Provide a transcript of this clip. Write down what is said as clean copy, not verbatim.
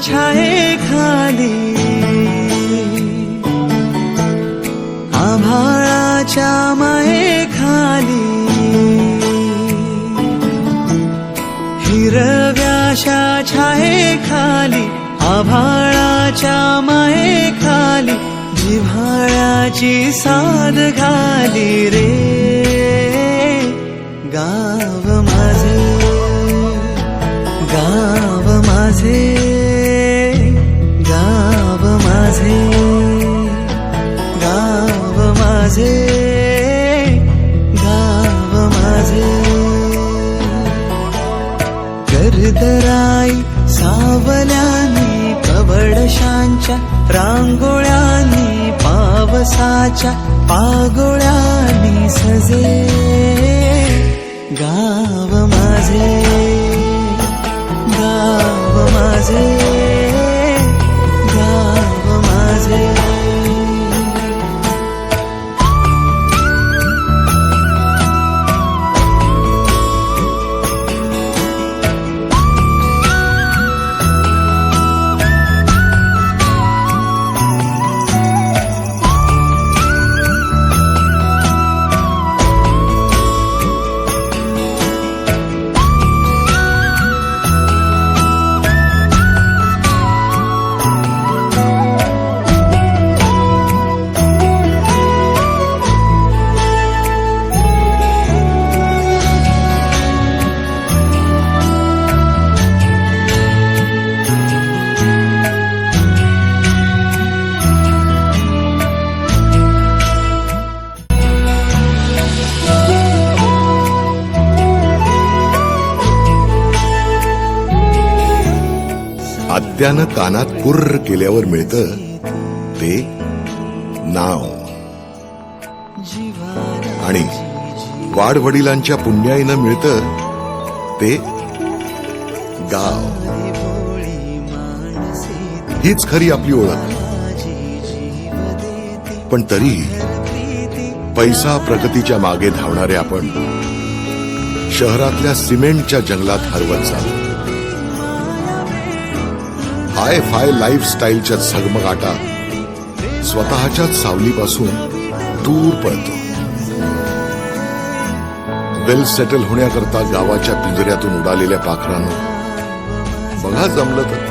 छायेखाली आभाळाच्या मायेखाली हिरव्याशा छायेखाली आभाळाच्या मायेखाली जिव्हाळ्याची साद घाली रे गाव माझे गाव माझे गाव माझे गाव माझे गाव माझे कर्दराई सावल्यानी कवडशांच्या रांगोळ्यांनी पावसाच्या पागोळ्यांनी सजे गाव माझे गाव माझे गाव माझे आत्यानं कानात कुर्र केल्यावर मिळतं ते नाव आणि वाडवडिलांच्या पुण्याईनं मिळतं ते गाव. हीच खरी आपली ओळख. पण तरी पैसा प्रगतीच्या मागे धावणारे आपण शहरातल्या सिमेंटच्या जंगलात हरवत चाललो. हाय फाय लाईफस्टाईलच्या झगमगाटात स्वतःच्याच सावलीपासून दूर पळतो. वेल सेटल होण्याकरता गावाच्या पिंजऱ्यातून उडालेल्या पाखरानं बघा जमलं तर